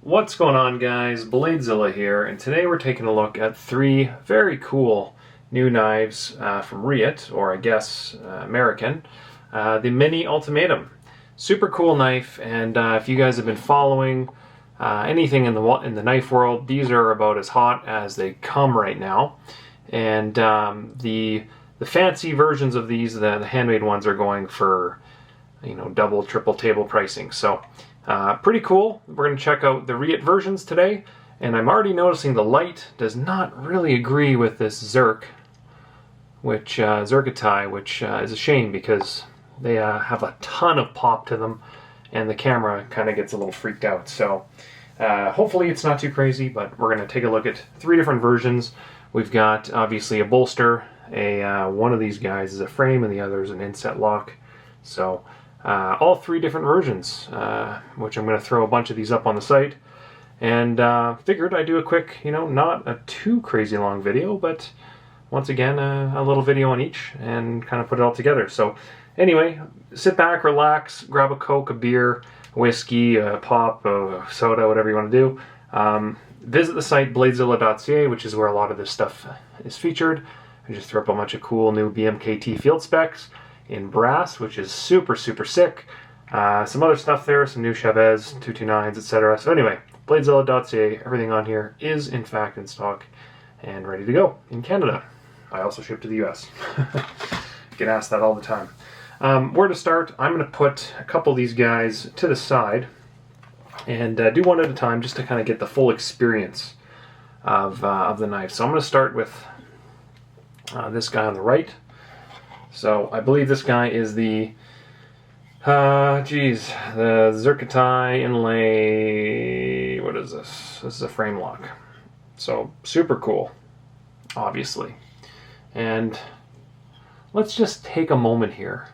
What's going on, guys? BladeZilla here, and today we're taking a look at three very cool new knives from Riot, or I guess Merriken. The Mini-Ultimatum. Super cool knife, and if you guys have been following anything in the knife world, these are about as hot as they come right now. And the fancy versions of these, the handmade ones, are going for, you know, double, triple table pricing. So pretty cool. We're going to check out the Riot versions today, and I'm already noticing the light does not really agree with this Zircuti, which is a shame because they have a ton of pop to them, and the camera kind of gets a little freaked out. So hopefully it's not too crazy, but we're going to take a look at three different versions. We've got obviously a bolster, one of these guys is a frame, and the other is an inset lock. So all three different versions, which I'm going to throw a bunch of these up on the site. And figured I'd do a quick, you know, not a too crazy long video, but once again, a little video on each and kind of put it all together. So anyway, sit back, relax, grab a Coke, a beer, whiskey, a pop, a soda, whatever you want to do. Visit the site BladeZilla.ca, which is where a lot of this stuff is featured. I just threw up a bunch of cool new BMKT field specs in brass, which is super sick. Some other stuff there, some new Chavez 229s, etc. So anyway, BladeZilla.ca, everything on here is in fact in stock and ready to go in Canada. I also ship to the US. Get asked that all the time. Where to start? I'm going to put a couple of these guys to the side and do one at a time just to kind of get the full experience of the knife. So I'm going to start with this guy on the right. So I believe this guy is the the Zircuti inlay. What is this? This is a frame lock. So super cool, obviously. And let's just take a moment here.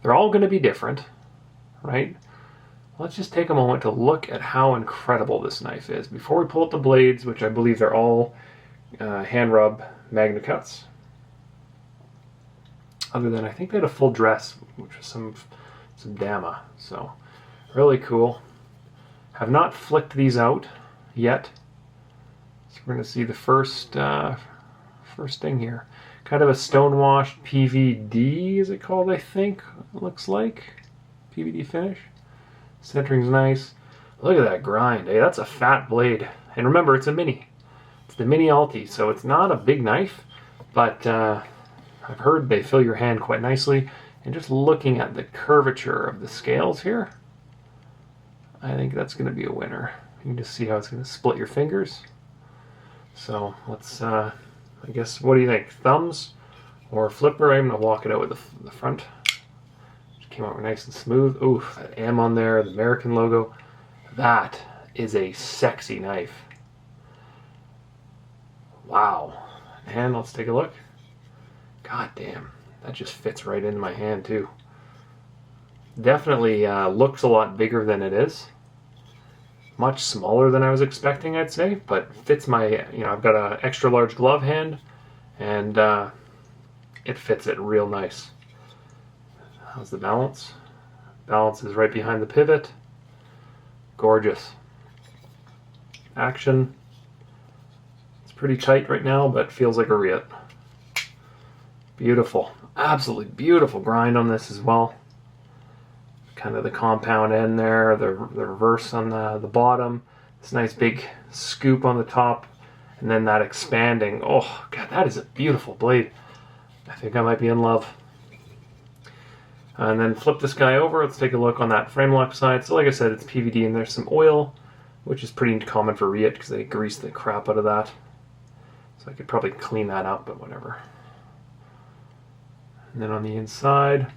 They're all going to be different, right? Let's just take a moment to look at how incredible this knife is before we pull up the blades, which I believe they're all hand rub magna cuts. Other than I think they had a full dress, which was some Dama. So really cool. Have not flicked these out yet. So we're going to see the first thing here. Kind of a stonewashed PVD, is it called? I think it looks like PVD finish. Centering's nice. Look at that grind. Hey, that's a fat blade. And remember, it's a mini. It's the Mini-Ulti, so it's not a big knife, but I've heard they fill your hand quite nicely. And just looking at the curvature of the scales here, I think that's going to be a winner. You can just see how it's going to split your fingers. So let's, I guess, what do you think? Thumbs or flipper? I'm going to walk it out with the front. Came out nice and smooth. Ooh, that M on there, the Merriken logo. That is a sexy knife. Wow. And let's take a look. God damn, that just fits right into my hand too. Definitely looks a lot bigger than it is. Much smaller than I was expecting, I'd say, but fits my, you know, I've got an extra large glove hand, and it fits it real nice. How's the balance? Balance is right behind the pivot. Gorgeous. Action. It's pretty tight right now, but feels like a Riot. Beautiful. Absolutely beautiful grind on this as well. Kind of the compound end there, the reverse on the bottom. This nice big scoop on the top, and then that expanding. Oh, God, that is a beautiful blade. I think I might be in love. And then flip this guy over. Let's take a look on that frame lock side. So like I said, it's PVD, and there's some oil, which is pretty common for Riot because they grease the crap out of that. So I could probably clean that up, but whatever. And then on the inside,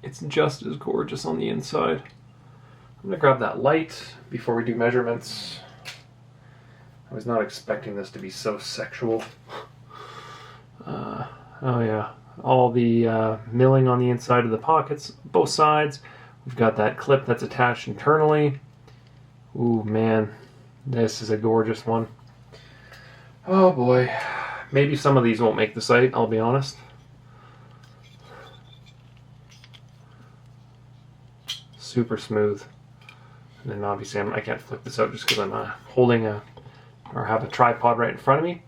it's just as gorgeous on the inside. I'm going to grab that light before we do measurements. I was not expecting this to be so sexual. Oh yeah. All the milling on the inside of the pockets, both sides. We've got that clip that's attached internally. Ooh, man, this is a gorgeous one. Oh boy, maybe some of these won't make the site, I'll be honest. Super smooth. And then obviously I can't flip this out just because I'm holding or have a tripod right in front of me.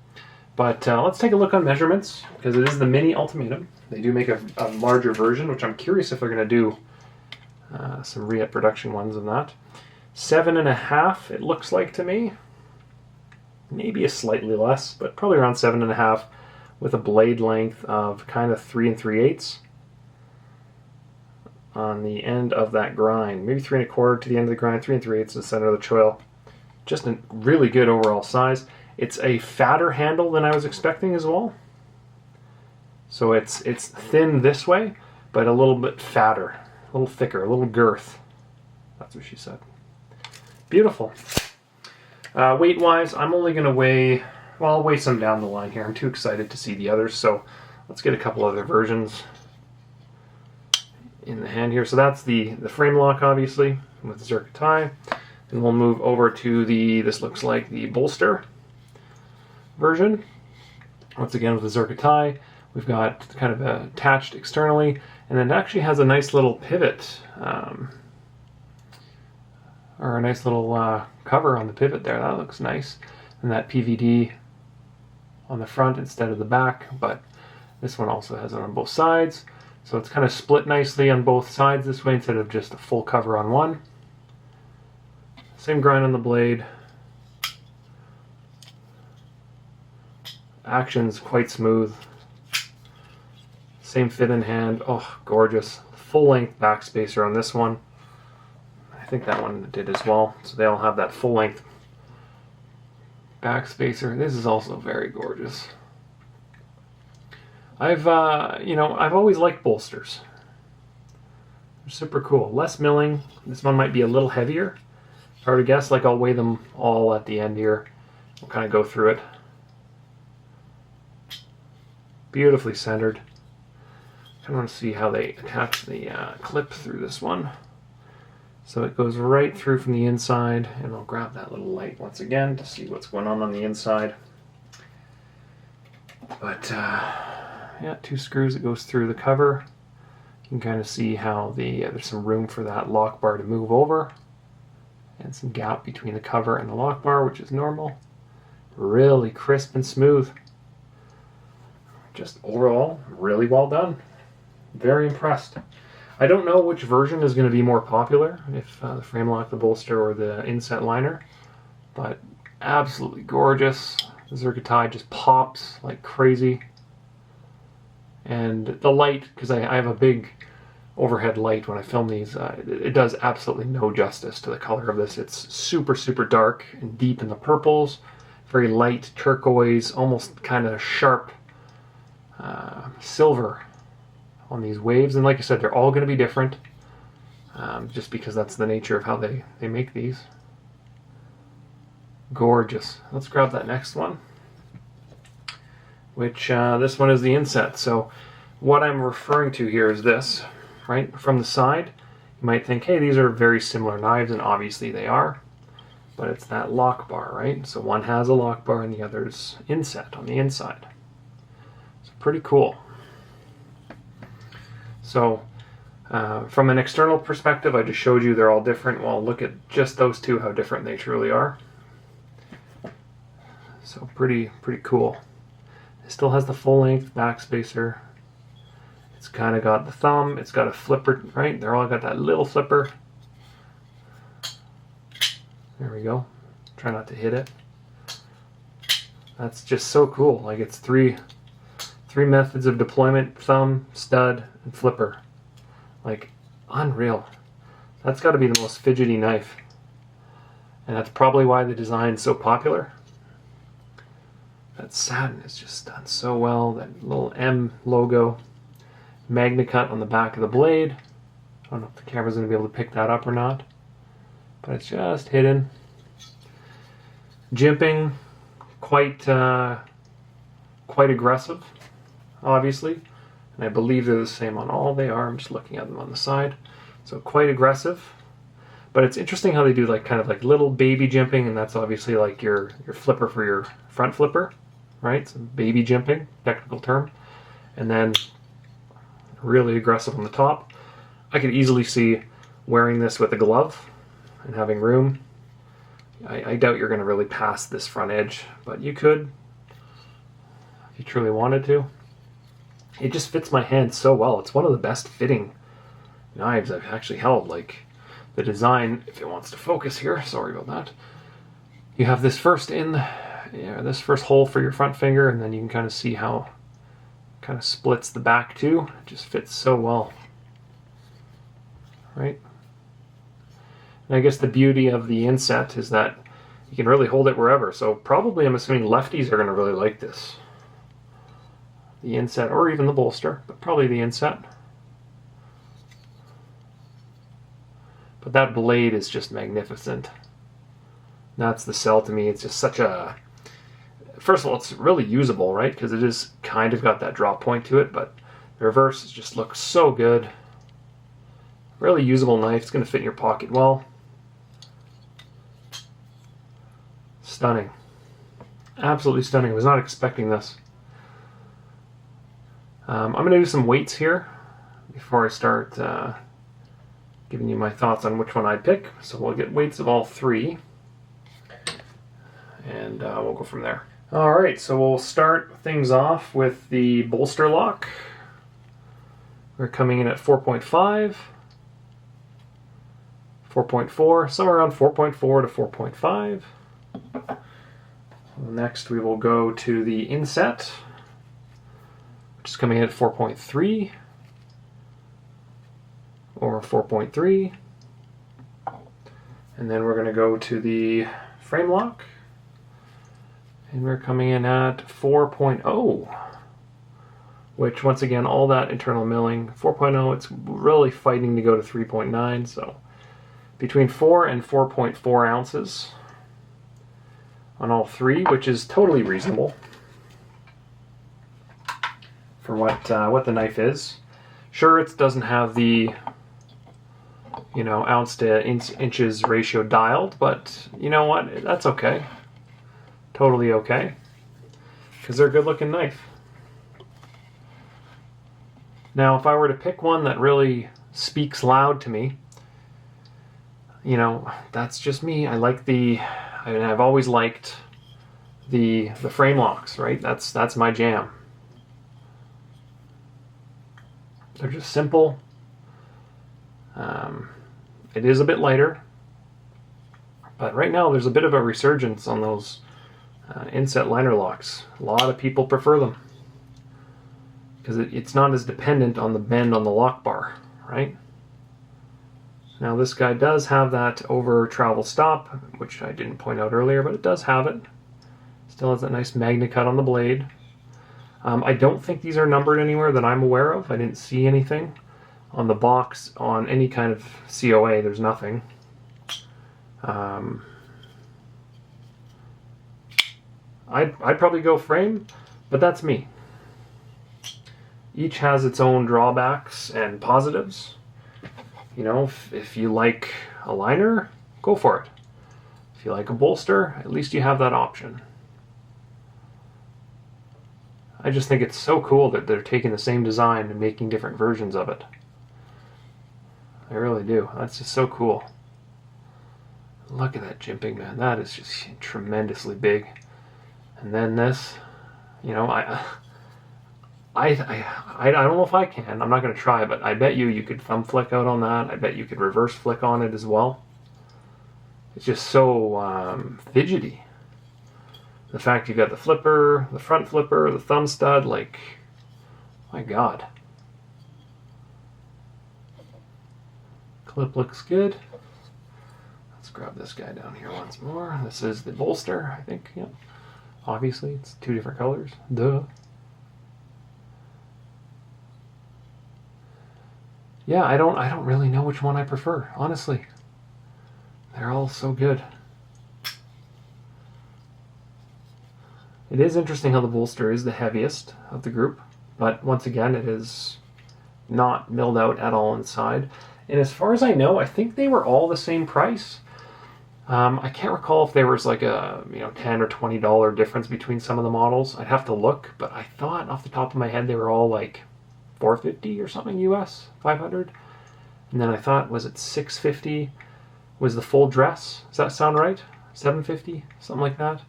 But let's take a look on measurements, because it is the Mini-Ultimatum. They do make a larger version, which I'm curious if they're going to do some Riet production ones on that. 7.5 it looks like to me. Maybe a slightly less, but probably around 7.5 with a blade length of kind of 3 3/8 on the end of that grind. Maybe 3 1/4 to the end of the grind, 3 3/8 to the center of the choil. Just a really good overall size. It's a fatter handle than I was expecting as well. So it's thin this way, but a little bit fatter, a little thicker, a little girth. That's what she said. Beautiful. Weight-wise, I'm only going to weigh, well, I'll weigh some down the line here. I'm too excited to see the others, so let's get a couple other versions in the hand here. So that's the frame lock, obviously, with the Zircuti. And we'll move over to this looks like the Bolster version. Once again with the Zircuti, we've got kind of attached externally, and then it actually has a nice little pivot, or a nice little cover on the pivot there. That looks nice. And that PVD on the front instead of the back, but this one also has it on both sides. So it's kind of split nicely on both sides this way instead of just a full cover on one. Same grind on the blade. Action's quite smooth. Same fit in hand. Oh, gorgeous. Full length back spacer on this one. I think that one did as well. So they all have that full length back spacer. This is also very gorgeous. I've always liked bolsters. They're super cool. Less milling. This one might be a little heavier. If I were to guess, like I'll weigh them all at the end here. We'll kind of go through it. Beautifully centered. I want to see how they attach the clip through this one. So it goes right through from the inside, and I'll grab that little light once again to see what's going on the inside. But yeah, 2 screws that goes through the cover. You can kind of see how there's some room for that lock bar to move over, and some gap between the cover and the lock bar, which is normal. Really crisp and smooth. Just overall, really well done. Very impressed. I don't know which version is going to be more popular, if the frame lock, the bolster, or the inset liner, but absolutely gorgeous. The Zircuti just pops like crazy. And the light, because I have a big overhead light when I film these, it does absolutely no justice to the color of this. It's super, super dark and deep in the purples, very light turquoise, almost kind of sharp silver on these waves. And like I said, they're all going to be different, just because that's the nature of how they make these. Gorgeous. Let's grab that next one, which this one is the Inset. So what I'm referring to here is this, right? From the side, you might think, hey, these are very similar knives, and obviously they are, but it's that lock bar, right? So one has a lock bar and the other's Inset on the inside. It's pretty cool. So from an external perspective, I just showed you they're all different. Well, look at just those two, how different they truly are. So pretty cool. It still has the full length back spacer. It's kind of got the thumb. It's got a flipper, right? They're all got that little flipper. There we go. Try not to hit it. That's just so cool. Like, it's three methods of deployment: thumb, stud, and flipper. Like, unreal. That's got to be the most fidgety knife. And that's probably why the design's so popular. That satin is just done so well. That little M logo. Magna cut on the back of the blade. I don't know if the camera's going to be able to pick that up or not, but it's just hidden. Jimping, quite aggressive, obviously, and I believe they're the same on all. They are. I'm just looking at them on the side. So quite aggressive, but it's interesting how they do like kind of like little baby jimping, and that's obviously like your flipper for your front flipper, right? So baby jimping, technical term, and then really aggressive on the top. I could easily see wearing this with a glove. and having room. I doubt you're going to really pass this front edge, but you could if you truly wanted to. It just fits my hand so well. It's one of the best fitting knives I've actually held. Like, the design, if it wants to focus here, sorry about that. You have this first this first hole for your front finger, and then you can kind of see how it kind of splits the back too. It just fits so well, right? And I guess the beauty of the Inset is that you can really hold it wherever. So probably, I'm assuming lefties are going to really like this. The Inset, or even the Bolster, but probably the Inset. But that blade is just magnificent. That's the sell to me. It's just such a... First of all, it's really usable, right? Because it is kind of got that drop point to it, but the reverse just looks so good. Really usable knife. It's going to fit in your pocket well. Stunning. Absolutely stunning. I was not expecting this. I'm going to do some weights here before I start giving you my thoughts on which one I'd pick. So we'll get weights of all three, and we'll go from there. Alright, so we'll start things off with the bolster lock. We're coming in at 4.5, 4.4, somewhere around 4.4 to 4.5. Next we will go to the Inset, which is coming in at 4.3 or 4.3. And then we're going to go to the frame lock, and we're coming in at 4.0, which once again, all that internal milling, 4.0, it's really fighting to go to 3.9, so between 4 and 4.4 ounces on all three, which is totally reasonable for what the knife is. Sure, it doesn't have the, you know, ounce to inches ratio dialed, but you know what? That's okay. Totally okay, because they're a good looking knife. Now, if I were to pick one that really speaks loud to me, you know, that's just me. I like I've always liked the frame locks, right? That's my jam. They're just simple. It is a bit lighter, but right now there's a bit of a resurgence on those Inset liner locks. A lot of people prefer them because it's not as dependent on the bend on the lock bar, right? Now this guy does have that over travel stop, which I didn't point out earlier, but it does have it. Still has that nice magna cut on the blade. I don't think these are numbered anywhere that I'm aware of. I didn't see anything on the box on any kind of COA. There's nothing. I'd probably go frame, but that's me. Each has its own drawbacks and positives. You know, if you like a liner, go for it. If you like a bolster, at least you have that option. I just think it's so cool that they're taking the same design and making different versions of it. I really do. That's just so cool. Look at that jimping, man. That is just tremendously big. And then this, you know, I don't know if I can. I'm not going to try, but I bet you could thumb flick out on that. I bet you could reverse flick on it as well. It's just so fidgety. The fact you've got the flipper, the front flipper, the thumb stud, like, my God. Clip looks good. Let's grab this guy down here once more. This is the bolster, I think. Yep. Obviously, it's two different colors. Duh. Yeah, I don't really know which one I prefer, honestly. They're all so good. It is interesting how the bolster is the heaviest of the group, but once again, it is not milled out at all inside. And as far as I know, I think they were all the same price. I can't recall if there was like a $10 or $20 difference between some of the models. I'd have to look, but I thought off the top of my head they were all like $450 or something US, $500. And then I thought, was it $650 was the full dress. Does that sound right? $750, something like that.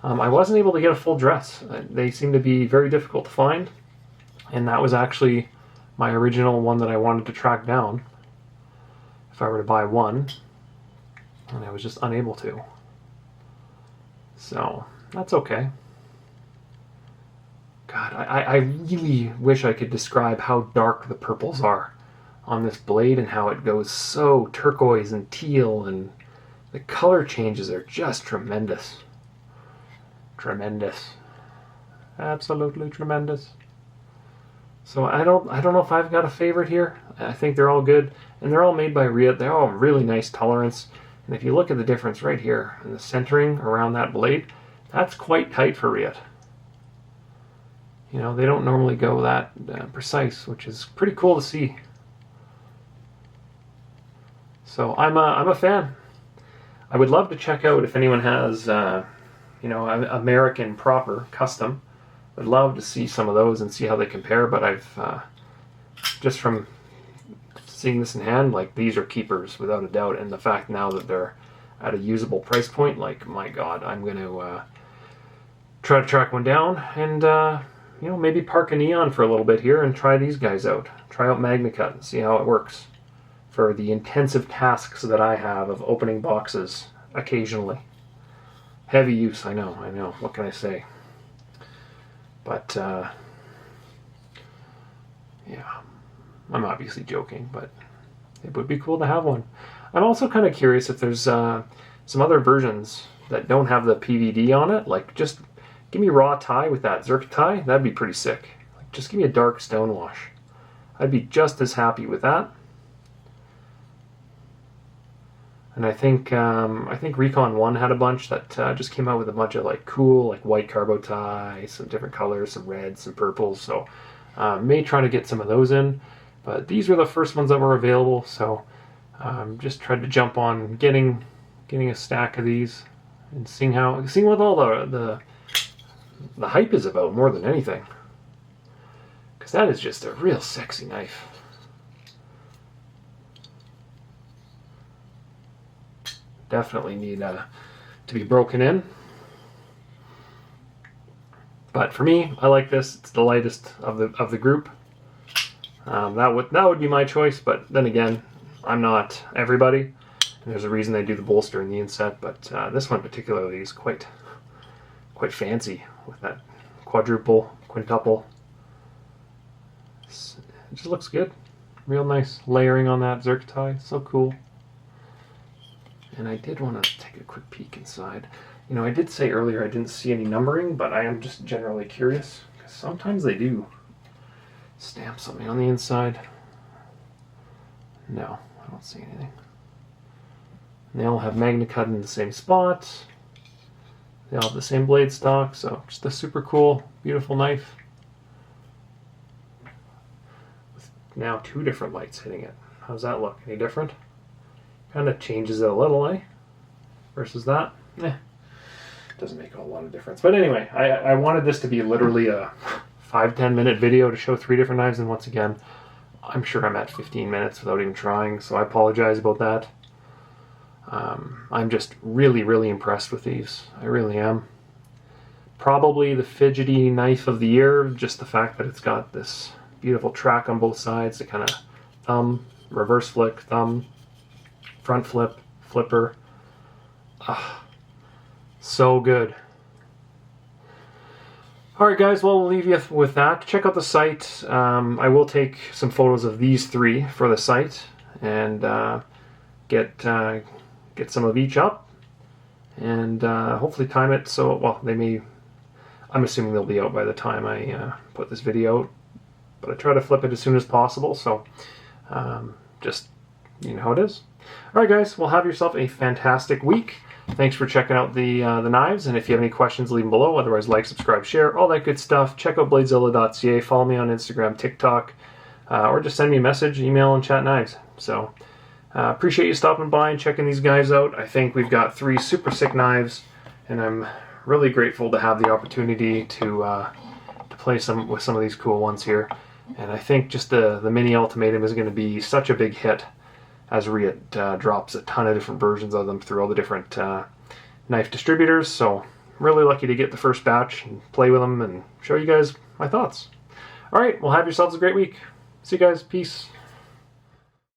I wasn't able to get a full dress. They seem to be very difficult to find, and that was actually my original one that I wanted to track down if I were to buy one, and I was just unable to. So that's okay. God, I really wish I could describe how dark the purples are on this blade and how it goes so turquoise and teal, and the color changes are just tremendous. Tremendous. Absolutely tremendous. So I don't know if I've got a favorite here. I think they're all good, and they're all made by Riot. They're all really nice tolerance, and if you look at the difference right here in the centering around that blade, that's quite tight for Riot. You know, they don't normally go that precise, which is pretty cool to see. So I'm a fan. I would love to check out if anyone has, you know, American proper custom. I'd love to see some of those and see how they compare. But I've just from seeing this in hand, like, these are keepers without a doubt. And the fact now that they're at a usable price point, like, my God, I'm going to try to track one down and you know, maybe park a Neon for a little bit here and try these guys out. Try out MagnaCut and see how it works for the intensive tasks that I have of opening boxes occasionally. Heavy use, I know. What can I say? But, yeah, I'm obviously joking, but it would be cool to have one. I'm also kind of curious if there's some other versions that don't have the PVD on it. Like, just give me raw tie with that Zircuti. That'd be pretty sick. Like, just give me a dark stonewash. I'd be just as happy with that. And I think Recon 1 had a bunch that just came out with a bunch of like cool, like white carbo tie, some different colors, some reds, some purples. So may try to get some of those in. But these were the first ones that were available, so just tried to jump on getting a stack of these and seeing what all the hype is about more than anything. Because that is just a real sexy knife. Definitely need to be broken in. But for me, I like this. It's the lightest of the group. That would be my choice, but then again, I'm not everybody. And there's a reason they do the bolster and the inset, but this one particularly is quite fancy with that quadruple, quintuple. It just looks good. Real nice layering on that Zircuti. So cool. And I did want to take a quick peek inside. You know, I did say earlier I didn't see any numbering, but I am just generally curious, because sometimes they do stamp something on the inside. No, I don't see anything. And they all have MagnaCut in the same spot. They all have the same blade stock, so just a super cool, beautiful knife. With now 2 different lights hitting it. How's that look? Any different? Kind of changes it a little, eh? Versus that? Doesn't make a whole lot of difference. But anyway, I wanted this to be literally a 5-10 minute video to show 3 different knives, and once again, I'm sure I'm at 15 minutes without even trying, so I apologize about that. I'm just really impressed with these. I really am. Probably the fidgety knife of the year, just the fact that it's got this beautiful track on both sides, the kind of thumb, reverse flick, thumb, front flip, flipper. So good. Alright guys, well, we'll leave you with that. Check out the site. I will take some photos of these 3 for the site and get some of each up and hopefully time it so, well, I'm assuming they'll be out by the time I put this video out, but I try to flip it as soon as possible, so just, you know how it is. Alright guys, well, have yourself a fantastic week. Thanks for checking out the knives, and if you have any questions, leave them below. Otherwise, like, subscribe, share, all that good stuff. Check out BladeZilla.ca, follow me on Instagram, TikTok, or just send me a message, email, and chat knives. So, appreciate you stopping by and checking these guys out. I think we've got 3 super sick knives, and I'm really grateful to have the opportunity to play with some of these cool ones here. And I think just the Mini-Ultimatum is going to be such a big hit. as Riot drops a ton of different versions of them through all the different knife distributors. So really lucky to get the first batch and play with them and show you guys my thoughts. Alright, well, have yourselves a great week. See you guys. Peace.